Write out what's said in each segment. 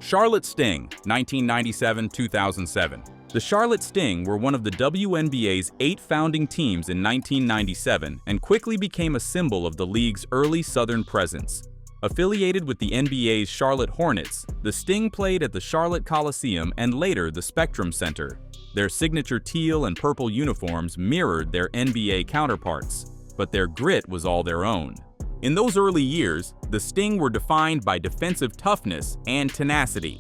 Charlotte Sting, 1997-2007. The Charlotte Sting were one of the WNBA's 8 founding teams in 1997 and quickly became a symbol of the league's early Southern presence. Affiliated with the NBA's Charlotte Hornets, the Sting played at the Charlotte Coliseum and later the Spectrum Center. Their signature teal and purple uniforms mirrored their NBA counterparts, but their grit was all their own. In those early years, the Sting were defined by defensive toughness and tenacity.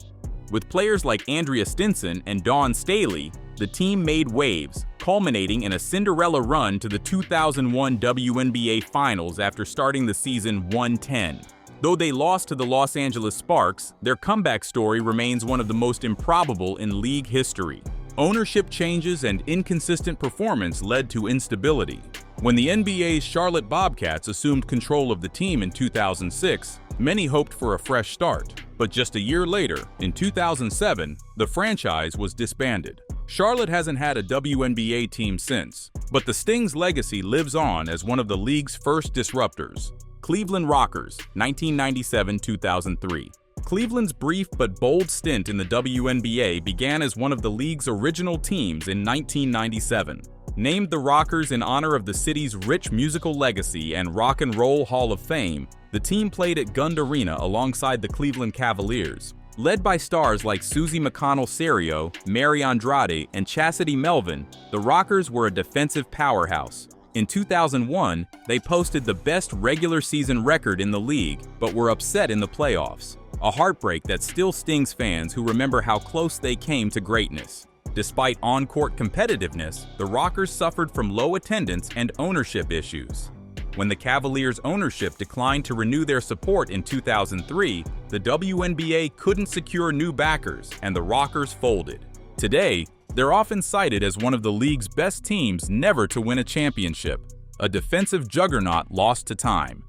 With players like Andrea Stinson and Dawn Staley, the team made waves, culminating in a Cinderella run to the 2001 WNBA Finals after starting the season 1-10. Though they lost to the Los Angeles Sparks, their comeback story remains one of the most improbable in league history. Ownership changes and inconsistent performance led to instability. When the NBA's Charlotte Bobcats assumed control of the team in 2006, many hoped for a fresh start. But just a year later, in 2007, the franchise was disbanded. Charlotte hasn't had a WNBA team since, but the Sting's legacy lives on as one of the league's first disruptors. Cleveland Rockers, 1997-2003. Cleveland's brief but bold stint in the WNBA began as one of the league's original teams in 1997. Named the Rockers in honor of the city's rich musical legacy and Rock and Roll Hall of Fame, the team played at Gund Arena alongside the Cleveland Cavaliers. Led by stars like Susie McConnell-Serio, Mary Andrade, and Chastity Melvin, the Rockers were a defensive powerhouse. In 2001, they posted the best regular season record in the league, but were upset in the playoffs. A heartbreak that still stings fans who remember how close they came to greatness. Despite on-court competitiveness, the Rockers suffered from low attendance and ownership issues. When the Cavaliers' ownership declined to renew their support in 2003, the WNBA couldn't secure new backers, and the Rockers folded. Today, they're often cited as one of the league's best teams never to win a championship, a defensive juggernaut lost to time.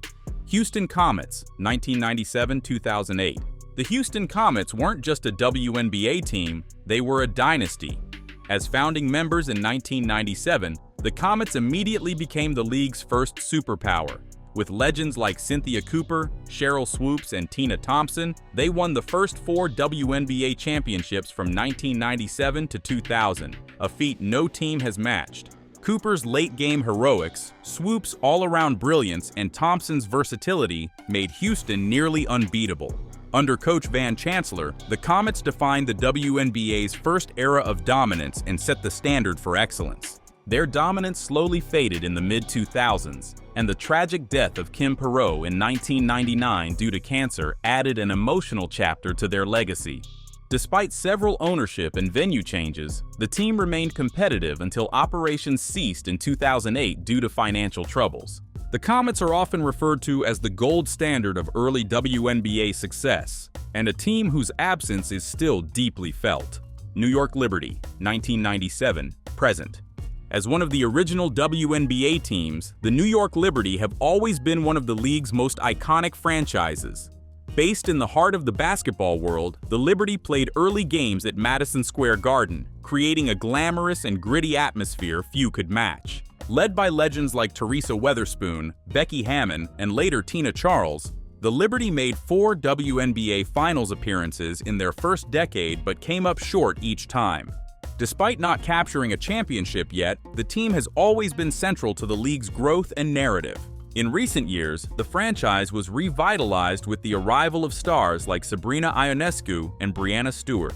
Houston Comets, 1997-2008. The Houston Comets weren't just a WNBA team, they were a dynasty. As founding members in 1997, the Comets immediately became the league's first superpower. With legends like Cynthia Cooper, Cheryl Swoops, and Tina Thompson, they won the first 4 WNBA championships from 1997 to 2000, a feat no team has matched. Cooper's late-game heroics, Swoops' all-around brilliance, and Thompson's versatility made Houston nearly unbeatable. Under Coach Van Chancellor, the Comets defined the WNBA's first era of dominance and set the standard for excellence. Their dominance slowly faded in the mid-2000s, and the tragic death of Kim Perot in 1999 due to cancer added an emotional chapter to their legacy. Despite several ownership and venue changes, the team remained competitive until operations ceased in 2008 due to financial troubles. The Comets are often referred to as the gold standard of early WNBA success, and a team whose absence is still deeply felt. New York Liberty, 1997, present. As one of the original WNBA teams, the New York Liberty have always been one of the league's most iconic franchises. Based in the heart of the basketball world, the Liberty played early games at Madison Square Garden, creating a glamorous and gritty atmosphere few could match. Led by legends like Teresa Weatherspoon, Becky Hammon, and later Tina Charles, the Liberty made 4 WNBA Finals appearances in their first decade but came up short each time. Despite not capturing a championship yet, the team has always been central to the league's growth and narrative. In recent years, the franchise was revitalized with the arrival of stars like Sabrina Ionescu and Breanna Stewart.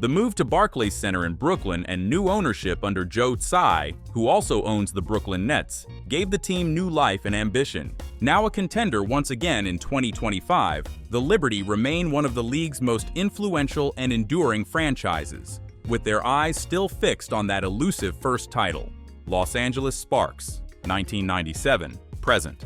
The move to Barclays Center in Brooklyn and new ownership under Joe Tsai, who also owns the Brooklyn Nets, gave the team new life and ambition. Now a contender once again in 2025, the Liberty remain one of the league's most influential and enduring franchises, with their eyes still fixed on that elusive first title. Los Angeles Sparks, 1997, present.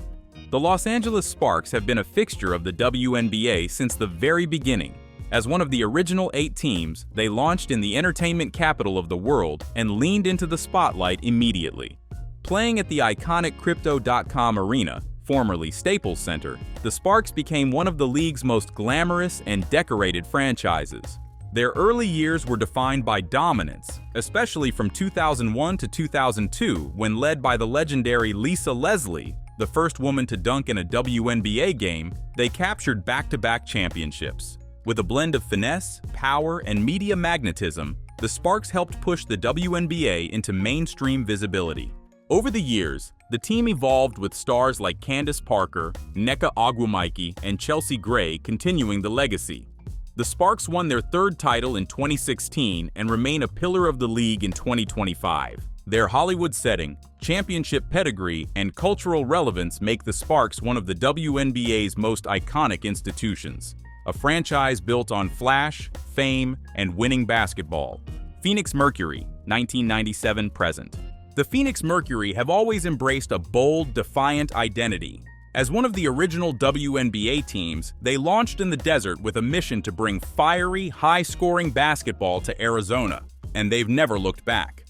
The Los Angeles Sparks have been a fixture of the WNBA since the very beginning. As one of the original 8 teams, they launched in the entertainment capital of the world and leaned into the spotlight immediately. Playing at the iconic Crypto.com arena, formerly Staples Center, the Sparks became one of the league's most glamorous and decorated franchises. Their early years were defined by dominance, especially from 2001 to 2002 when led by the legendary Lisa Leslie, the first woman to dunk in a WNBA game. They captured back-to-back championships. With a blend of finesse, power, and media magnetism, the Sparks helped push the WNBA into mainstream visibility. Over the years, the team evolved with stars like Candace Parker, Nneka Ogwumike, and Chelsea Gray continuing the legacy. The Sparks won their third title in 2016 and remain a pillar of the league in 2025. Their Hollywood setting, championship pedigree, and cultural relevance make the Sparks one of the WNBA's most iconic institutions. A franchise built on flash, fame, and winning basketball. Phoenix Mercury, 1997 present. The Phoenix Mercury have always embraced a bold, defiant identity. As one of the original WNBA teams, they launched in the desert with a mission to bring fiery, high-scoring basketball to Arizona, and they've never looked back.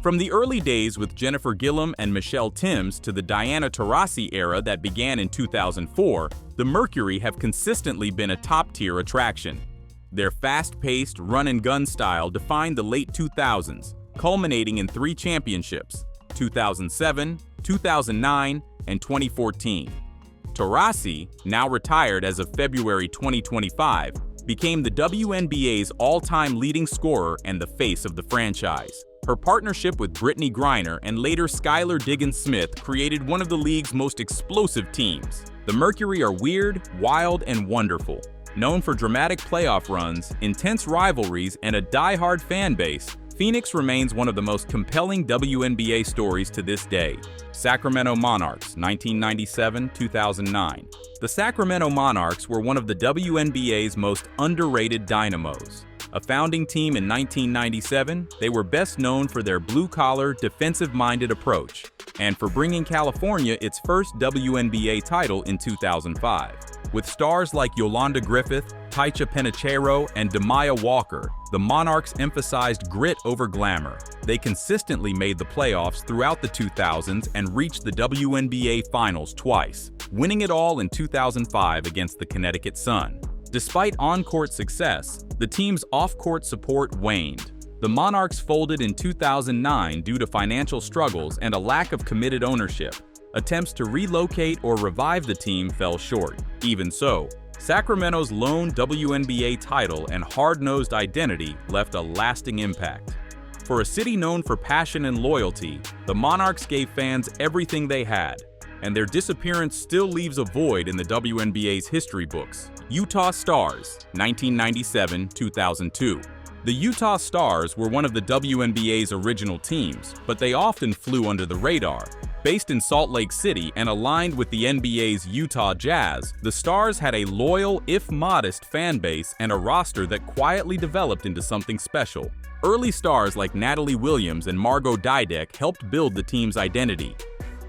From the early days with Jennifer Gillum and Michelle Timms to the Diana Taurasi era that began in 2004, the Mercury have consistently been a top-tier attraction. Their fast-paced, run-and-gun style defined the late 2000s, culminating in 3 championships: 2007, 2009, and 2014. Taurasi, now retired as of February 2025, became the WNBA's all-time leading scorer and the face of the franchise. Her partnership with Brittany Griner and later Skylar Diggins-Smith created one of the league's most explosive teams. The Mercury are weird, wild, and wonderful. Known for dramatic playoff runs, intense rivalries, and a die-hard fan base, Phoenix remains one of the most compelling WNBA stories to this day. Sacramento Monarchs, 1997-2009. The Sacramento Monarchs were one of the WNBA's most underrated dynamos. A founding team in 1997, they were best known for their blue-collar, defensive-minded approach, and for bringing California its first WNBA title in 2005. With stars like Yolanda Griffith, Taicha Penicheiro, and Demaya Walker, the Monarchs emphasized grit over glamour. They consistently made the playoffs throughout the 2000s and reached the WNBA Finals twice, winning it all in 2005 against the Connecticut Sun. Despite on-court success, the team's off-court support waned. The Monarchs folded in 2009 due to financial struggles and a lack of committed ownership. Attempts to relocate or revive the team fell short. Even so, Sacramento's lone WNBA title and hard-nosed identity left a lasting impact. For a city known for passion and loyalty, the Monarchs gave fans everything they had, and their disappearance still leaves a void in the WNBA's history books. Utah Stars, 1997-2002. The Utah Stars were one of the WNBA's original teams, but they often flew under the radar. Based in Salt Lake City and aligned with the NBA's Utah Jazz, the Stars had a loyal, if modest, fan base and a roster that quietly developed into something special. Early stars like Natalie Williams and Margot Dydek helped build the team's identity.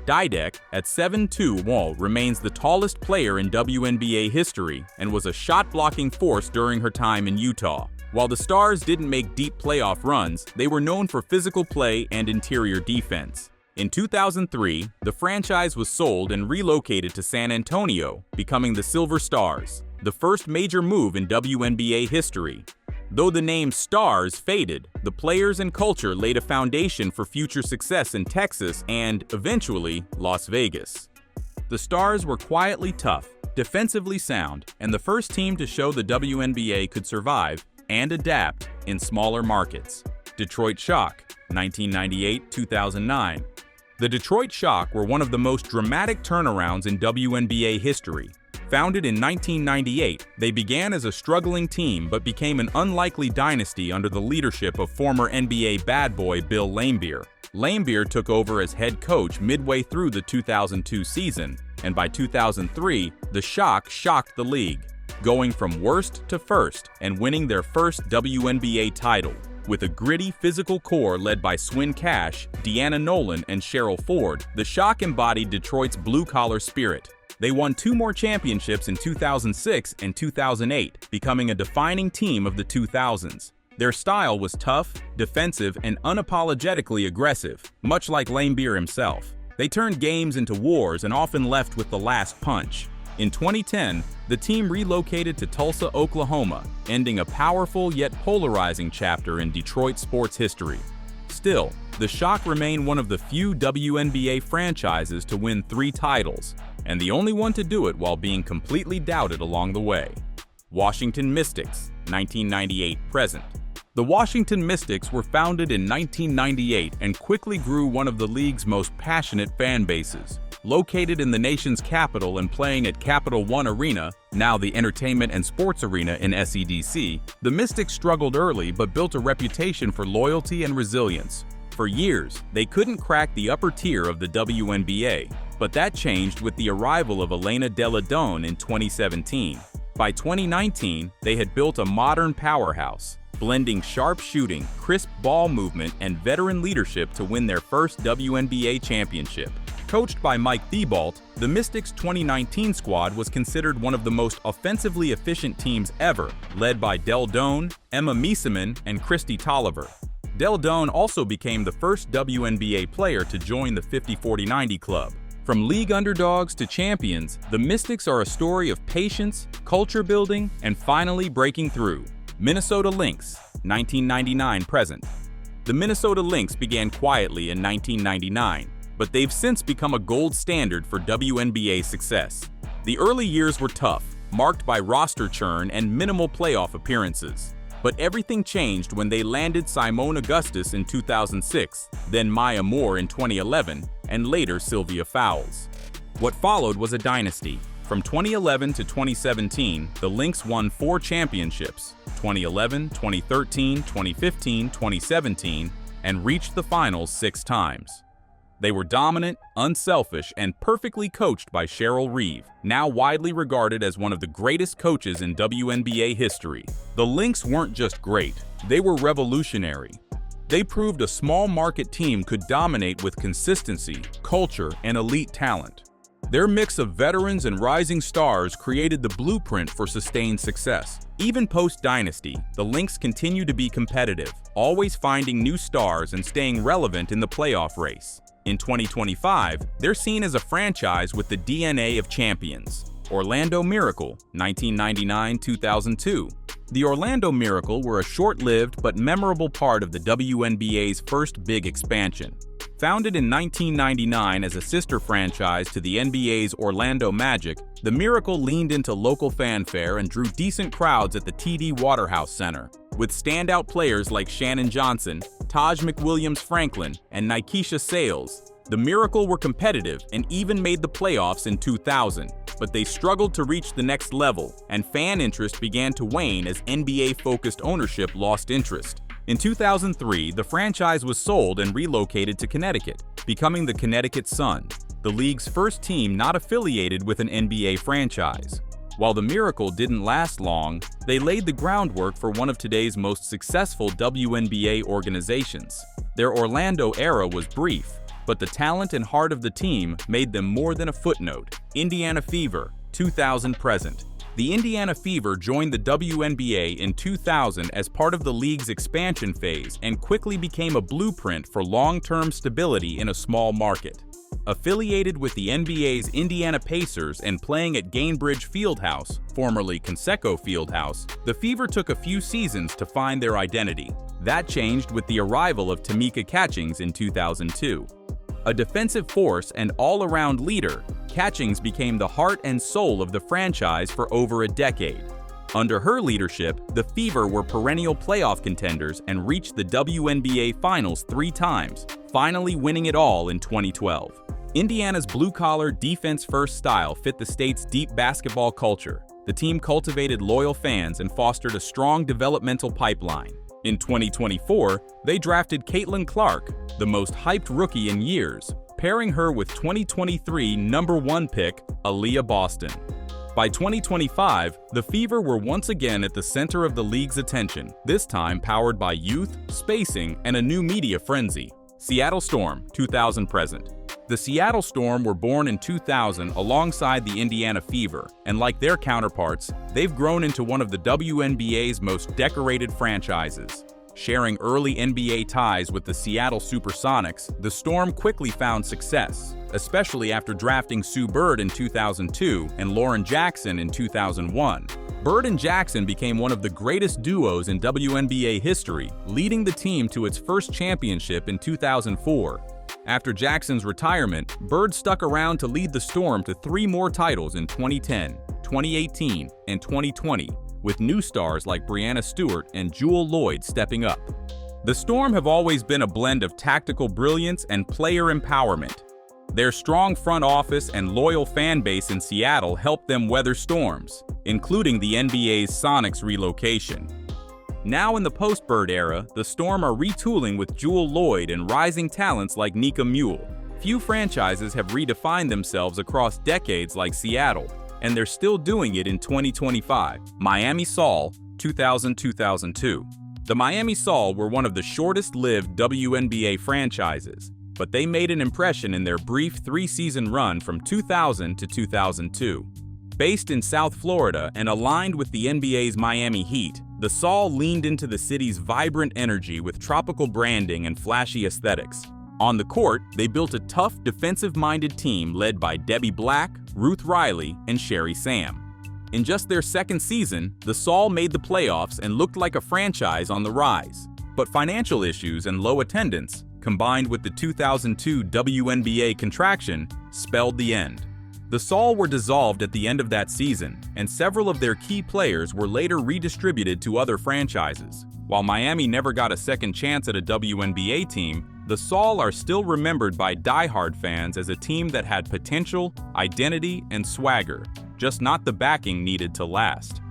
Dydek, at 7'2", remains the tallest player in WNBA history and was a shot-blocking force during her time in Utah. While the Stars didn't make deep playoff runs, they were known for physical play and interior defense. In 2003, the franchise was sold and relocated to San Antonio, becoming the Silver Stars, the first major move in WNBA history. Though the name Stars faded, the players and culture laid a foundation for future success in Texas and, eventually, Las Vegas. The Stars were quietly tough, defensively sound, and the first team to show the WNBA could survive and adapt in smaller markets. Detroit Shock, 1998-2009. The Detroit Shock were one of the most dramatic turnarounds in WNBA history. Founded in 1998, they began as a struggling team but became an unlikely dynasty under the leadership of former NBA bad boy Bill Laimbeer. Laimbeer took over as head coach midway through the 2002 season, and by 2003, the Shock shocked the league, going from worst to first and winning their first WNBA title. With a gritty physical core led by Swin Cash, Deanna Nolan, and Cheryl Ford, the Shock embodied Detroit's blue-collar spirit. They won 2 more championships in 2006 and 2008, becoming a defining team of the 2000s. Their style was tough, defensive, and unapologetically aggressive, much like Laimbeer himself. They turned games into wars and often left with the last punch. In 2010, the team relocated to Tulsa, Oklahoma, ending a powerful yet polarizing chapter in Detroit sports history. Still, the Shock remain one of the few WNBA franchises to win 3 titles, and the only one to do it while being completely doubted along the way. Washington Mystics, 1998-present. The Washington Mystics were founded in 1998 and quickly grew one of the league's most passionate fan bases. Located in the nation's capital and playing at Capital One Arena, now the Entertainment and Sports Arena in SEDC, the Mystics struggled early but built a reputation for loyalty and resilience. For years, they couldn't crack the upper tier of the WNBA, but that changed with the arrival of Elena Delle Donne in 2017. By 2019, they had built a modern powerhouse, blending sharp shooting, crisp ball movement, and veteran leadership to win their first WNBA championship. Coached by Mike Thibault, the Mystics' 2019 squad was considered one of the most offensively efficient teams ever, led by Delle Donne, Emma Miesemann, and Kristi Tolliver. Delle Donne also became the first WNBA player to join the 50-40-90 club. From league underdogs to champions, the Mystics are a story of patience, culture building, and finally breaking through. Minnesota Lynx, 1999-present. The Minnesota Lynx began quietly in 1999, but they've since become a gold standard for WNBA success. The early years were tough, marked by roster churn and minimal playoff appearances. But everything changed when they landed Simone Augustus in 2006, then Maya Moore in 2011, and later Sylvia Fowles. What followed was a dynasty. From 2011 to 2017, the Lynx won 4 championships, 2011, 2013, 2015, 2017, and reached the finals 6 times. They were dominant, unselfish, and perfectly coached by Cheryl Reeve, now widely regarded as one of the greatest coaches in WNBA history. The Lynx weren't just great, they were revolutionary. They proved a small market team could dominate with consistency, culture, and elite talent. Their mix of veterans and rising stars created the blueprint for sustained success. Even post-dynasty, the Lynx continue to be competitive, always finding new stars and staying relevant in the playoff race. In 2025, they're seen as a franchise with the DNA of champions. Orlando Miracle, 1999-2002. The Orlando Miracle were a short-lived but memorable part of the WNBA's first big expansion. Founded in 1999 as a sister franchise to the NBA's Orlando Magic, the Miracle leaned into local fanfare and drew decent crowds at the TD Waterhouse Center. With standout players like Shannon Johnson, Taj McWilliams-Franklin, and Nikesha Sales, the Miracle were competitive and even made the playoffs in 2000. But they struggled to reach the next level, and fan interest began to wane as NBA-focused ownership lost interest. In 2003, the franchise was sold and relocated to Connecticut, becoming the Connecticut Sun, the league's first team not affiliated with an NBA franchise. While the Miracle didn't last long, they laid the groundwork for one of today's most successful WNBA organizations. Their Orlando era was brief, but the talent and heart of the team made them more than a footnote. Indiana Fever, 2000-present. The Indiana Fever joined the WNBA in 2000 as part of the league's expansion phase and quickly became a blueprint for long-term stability in a small market. Affiliated with the NBA's Indiana Pacers and playing at Gainbridge Fieldhouse, formerly Conseco Fieldhouse, the Fever took a few seasons to find their identity. That changed with the arrival of Tamika Catchings in 2002. A defensive force and all-around leader, Catchings became the heart and soul of the franchise for over a decade. Under her leadership, the Fever were perennial playoff contenders and reached the WNBA Finals 3 times, finally winning it all in 2012. Indiana's blue-collar, defense-first style fit the state's deep basketball culture. The team cultivated loyal fans and fostered a strong developmental pipeline. In 2024, they drafted Caitlin Clark, the most hyped rookie in years, pairing her with 2023 #1 pick, Aaliyah Boston. By 2025, the Fever were once again at the center of the league's attention, this time powered by youth, spacing, and a new media frenzy. Seattle Storm, 2000-present. The Seattle Storm were born in 2000 alongside the Indiana Fever, and like their counterparts, they've grown into one of the WNBA's most decorated franchises. Sharing early NBA ties with the Seattle Supersonics, the Storm quickly found success, especially after drafting Sue Bird in 2002 and Lauren Jackson in 2001. Bird and Jackson became one of the greatest duos in WNBA history, leading the team to its first championship in 2004. After Jackson's retirement, Bird stuck around to lead the Storm to 3 more titles in 2010, 2018, and 2020, with new stars like Breanna Stewart and Jewel Lloyd stepping up. The Storm have always been a blend of tactical brilliance and player empowerment. Their strong front office and loyal fan base in Seattle helped them weather storms, including the NBA's Sonics relocation. Now in the post-Bird era, the Storm are retooling with Jewel Lloyd and rising talents like Nika Mule. Few franchises have redefined themselves across decades like Seattle, and they're still doing it in 2025. Miami Sol, 2000-2002. The Miami Sol were one of the shortest-lived WNBA franchises, but they made an impression in their brief three-season run from 2000 to 2002. Based in South Florida and aligned with the NBA's Miami Heat, the Sol leaned into the city's vibrant energy with tropical branding and flashy aesthetics. On the court, they built a tough, defensive-minded team led by Debbie Black, Ruth Riley, and Sherry Sam. In just their second season, the Sol made the playoffs and looked like a franchise on the rise. But financial issues and low attendance, combined with the 2002 WNBA contraction, spelled the end. The Sol were dissolved at the end of that season, and several of their key players were later redistributed to other franchises. While Miami never got a second chance at a WNBA team, the Sol are still remembered by diehard fans as a team that had potential, identity, and swagger, just not the backing needed to last.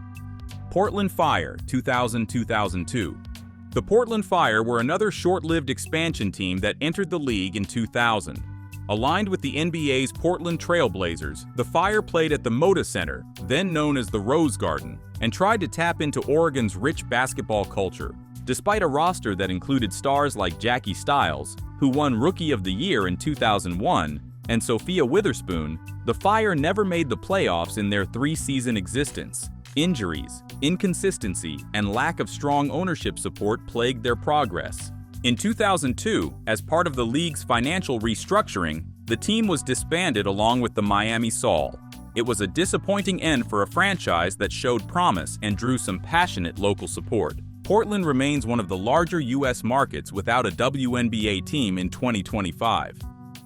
Portland Fire, 2000-2002. The Portland Fire were another short-lived expansion team that entered the league in 2000. Aligned with the NBA's Portland Trail Blazers, the Fire played at the Moda Center, then known as the Rose Garden, and tried to tap into Oregon's rich basketball culture. Despite a roster that included stars like Jackie Stiles, who won Rookie of the Year in 2001, and Sophia Witherspoon, the Fire never made the playoffs in their three-season existence. Injuries, inconsistency, and lack of strong ownership support plagued their progress. In 2002, as part of the league's financial restructuring, the team was disbanded along with the Miami Sol. It was a disappointing end for a franchise that showed promise and drew some passionate local support. Portland remains one of the larger U.S. markets without a WNBA team in 2025.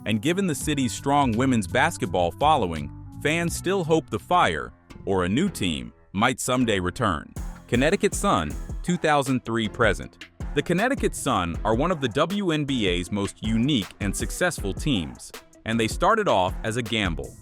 And given the city's strong women's basketball following, fans still hope the Fire, or a new team, might someday return. Connecticut Sun, 2003-present. The Connecticut Sun are one of the WNBA's most unique and successful teams, and they started off as a gamble.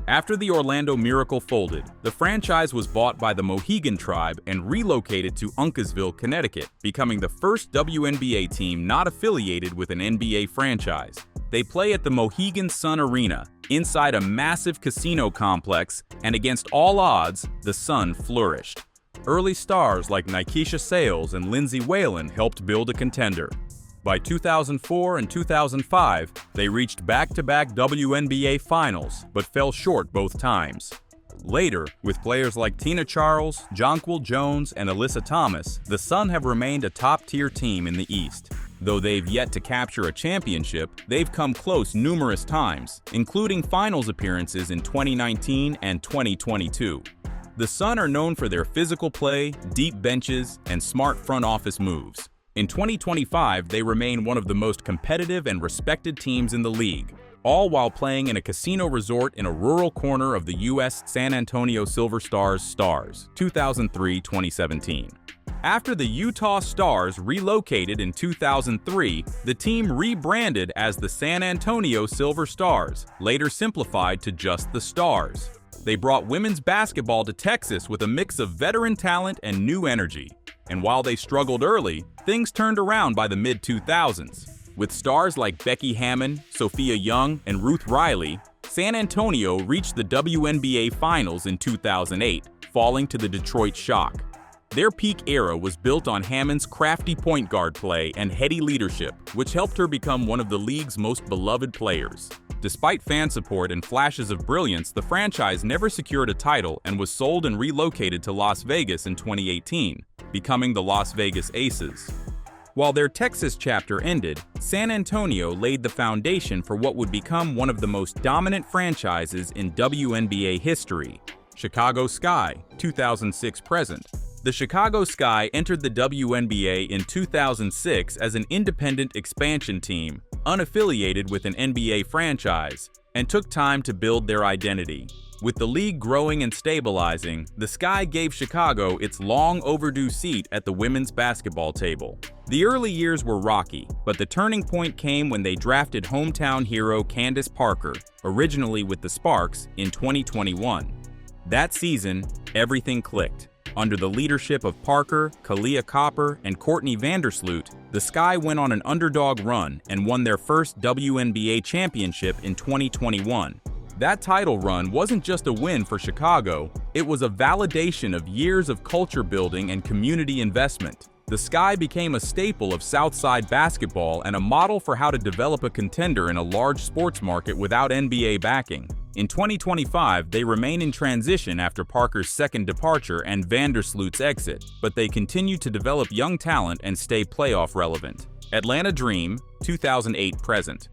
After the Orlando Miracle folded, the franchise was bought by the Mohegan Tribe and relocated to Uncasville, Connecticut, becoming the first WNBA team not affiliated with an NBA franchise. They play at the Mohegan Sun Arena, inside a massive casino complex, and against all odds, the Sun flourished. Early stars like Nikesha Sales and Lindsay Whalen helped build a contender. By 2004 and 2005, they reached back-to-back WNBA finals, but fell short both times. Later, with players like Tina Charles, Jonquil Jones, and Alyssa Thomas, the Sun have remained a top-tier team in the East. Though they've yet to capture a championship, they've come close numerous times, including finals appearances in 2019 and 2022. The Sun are known for their physical play, deep benches, and smart front office moves. In 2025, they remain one of the most competitive and respected teams in the league, all while playing in a casino resort in a rural corner of the U.S. San Antonio Silver Stars, 2003-2017. After the Utah Stars relocated in 2003, the team rebranded as the San Antonio Silver Stars, later simplified to just the Stars. They brought women's basketball to Texas with a mix of veteran talent and new energy. And while they struggled early, things turned around by the mid-2000s. With stars like Becky Hammon, Sophia Young, and Ruth Riley, San Antonio reached the WNBA Finals in 2008, falling to the Detroit Shock. Their peak era was built on Hammond's crafty point guard play and heady leadership, which helped her become one of the league's most beloved players. Despite fan support and flashes of brilliance, the franchise never secured a title and was sold and relocated to Las Vegas in 2018, becoming the Las Vegas Aces. While their Texas chapter ended, San Antonio laid the foundation for what would become one of the most dominant franchises in WNBA history. Chicago Sky, 2006-present. The Chicago Sky entered the WNBA in 2006 as an independent expansion team, unaffiliated with an NBA franchise, and took time to build their identity. With the league growing and stabilizing, the Sky gave Chicago its long-overdue seat at the women's basketball table. The early years were rocky, but the turning point came when they drafted hometown hero Candace Parker, originally with the Sparks, in 2021. That season, everything clicked. Under the leadership of Parker, Kalia Copper, and Courtney Vandersloot, the Sky went on an underdog run and won their first WNBA championship in 2021. That title run wasn't just a win for Chicago, it was a validation of years of culture building and community investment. The Sky became a staple of Southside basketball and a model for how to develop a contender in a large sports market without NBA backing. In 2025, they remain in transition after Parker's second departure and Vandersloot's exit, but they continue to develop young talent and stay playoff relevant. Atlanta Dream, 2008-present.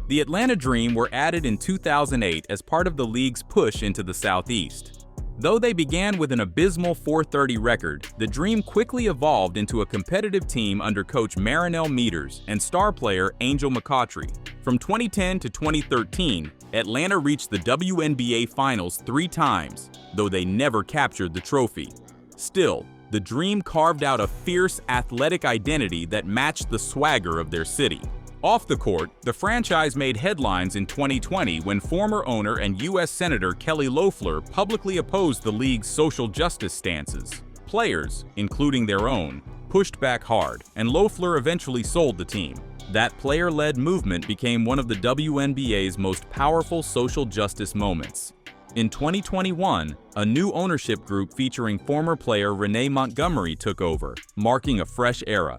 The Atlanta Dream were added in 2008 as part of the league's push into the Southeast. Though they began with an abysmal .430 record, the Dream quickly evolved into a competitive team under coach Marinelle Meters and star player Angel McCoughtry. From 2010 to 2013, Atlanta reached the WNBA Finals 3 times, though they never captured the trophy. Still, the Dream carved out a fierce, athletic identity that matched the swagger of their city. Off the court, the franchise made headlines in 2020 when former owner and U.S. Senator Kelly Loeffler publicly opposed the league's social justice stances. Players, including their own, pushed back hard, and Loeffler eventually sold the team. That player-led movement became one of the WNBA's most powerful social justice moments. In 2021, a new ownership group featuring former player Renee Montgomery took over, marking a fresh era.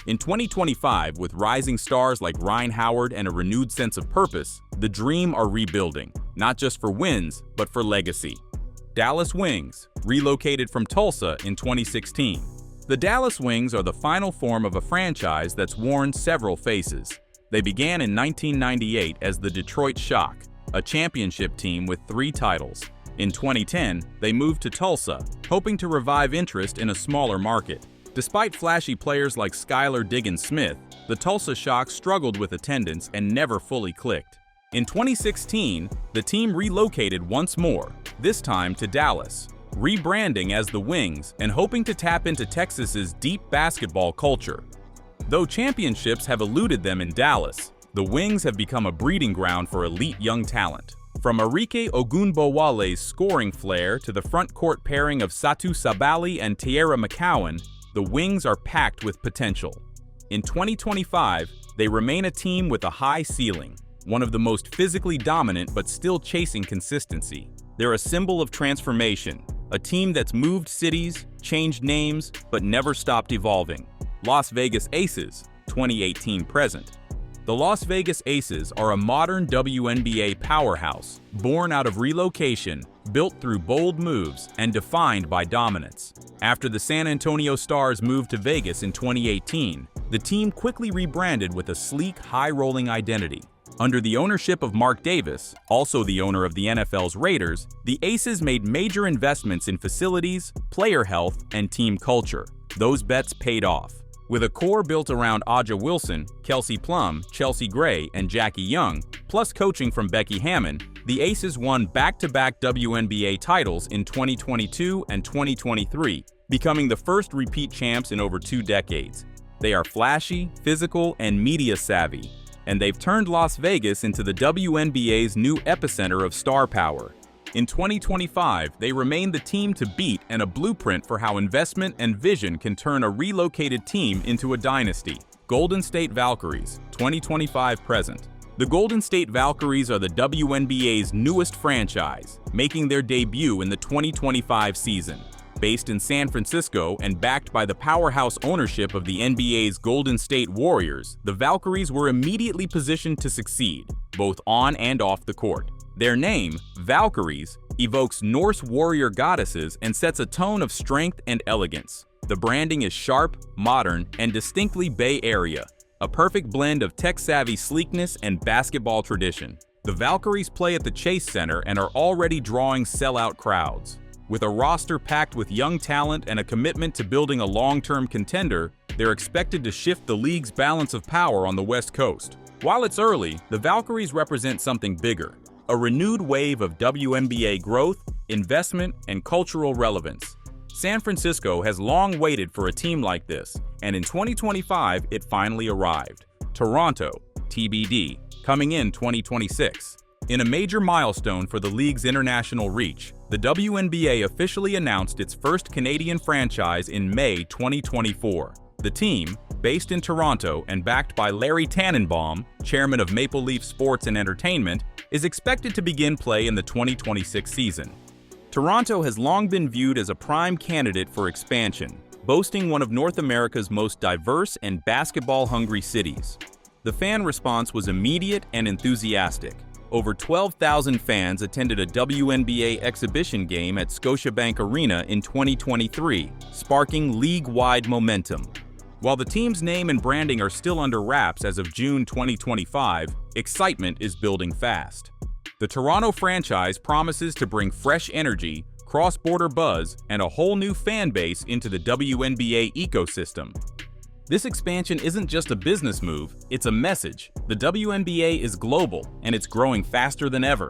In 2025, with rising stars like Rhyne Howard and a renewed sense of purpose, the Dream are rebuilding, not just for wins, but for legacy. Dallas Wings, relocated from Tulsa in 2016. The Dallas Wings are the final form of a franchise that's worn several faces. They began in 1998 as the Detroit Shock, a championship team with 3 titles. In 2010, they moved to Tulsa, hoping to revive interest in a smaller market. Despite flashy players like Skylar Diggins-Smith, the Tulsa Shock struggled with attendance and never fully clicked. In 2016, the team relocated once more, this time to Dallas, rebranding as the Wings and hoping to tap into Texas's deep basketball culture. Though championships have eluded them in Dallas, the Wings have become a breeding ground for elite young talent. From Arike Ogunbowale's scoring flair to the front court pairing of Satu Sabali and Tierra McCowan, the Wings are packed with potential. In 2025, they remain a team with a high ceiling, one of the most physically dominant but still chasing consistency. They're a symbol of transformation, a team that's moved cities, changed names, but never stopped evolving. Las Vegas Aces, 2018-present. The Las Vegas Aces are a modern WNBA powerhouse, born out of relocation, built through bold moves, and defined by dominance. After the San Antonio Stars moved to Vegas in 2018, the team quickly rebranded with a sleek, high-rolling identity. Under the ownership of Mark Davis, also the owner of the NFL's Raiders, the Aces made major investments in facilities, player health, and team culture. Those bets paid off. With a core built around Aja Wilson, Kelsey Plum, Chelsea Gray, and Jackie Young, plus coaching from Becky Hammon, the Aces won back-to-back WNBA titles in 2022 and 2023, becoming the first repeat champs in over 2 decades. They are flashy, physical, and media-savvy, and they've turned Las Vegas into the WNBA's new epicenter of star power. In 2025, they remain the team to beat and a blueprint for how investment and vision can turn a relocated team into a dynasty. Golden State Valkyries, 2025-present. The Golden State Valkyries are the WNBA's newest franchise, making their debut in the 2025 season. Based in San Francisco and backed by the powerhouse ownership of the NBA's Golden State Warriors, the Valkyries were immediately positioned to succeed, both on and off the court. Their name, Valkyries, evokes Norse warrior goddesses and sets a tone of strength and elegance. The branding is sharp, modern, and distinctly Bay Area, a perfect blend of tech-savvy sleekness and basketball tradition. The Valkyries play at the Chase Center and are already drawing sellout crowds. With a roster packed with young talent and a commitment to building a long-term contender, they're expected to shift the league's balance of power on the West Coast. While it's early, the Valkyries represent something bigger. a renewed wave of WNBA growth, investment, and cultural relevance. San Francisco has long waited for a team like this, and in 2025, it finally arrived. Toronto, TBD, coming in 2026. In a major milestone for the league's international reach, the WNBA officially announced its first Canadian franchise in May 2024. The team, based in Toronto and backed by Larry Tannenbaum, chairman of Maple Leaf Sports and Entertainment, is expected to begin play in the 2026 season. Toronto has long been viewed as a prime candidate for expansion, boasting one of North America's most diverse and basketball-hungry cities. The fan response was immediate and enthusiastic. Over 12,000 fans attended a WNBA exhibition game at Scotiabank Arena in 2023, sparking league-wide momentum. While the team's name and branding are still under wraps as of June 2025, excitement is building fast. The Toronto franchise promises to bring fresh energy, cross-border buzz, and a whole new fan base into the WNBA ecosystem. This expansion isn't just a business move, it's a message. The WNBA is global, and it's growing faster than ever.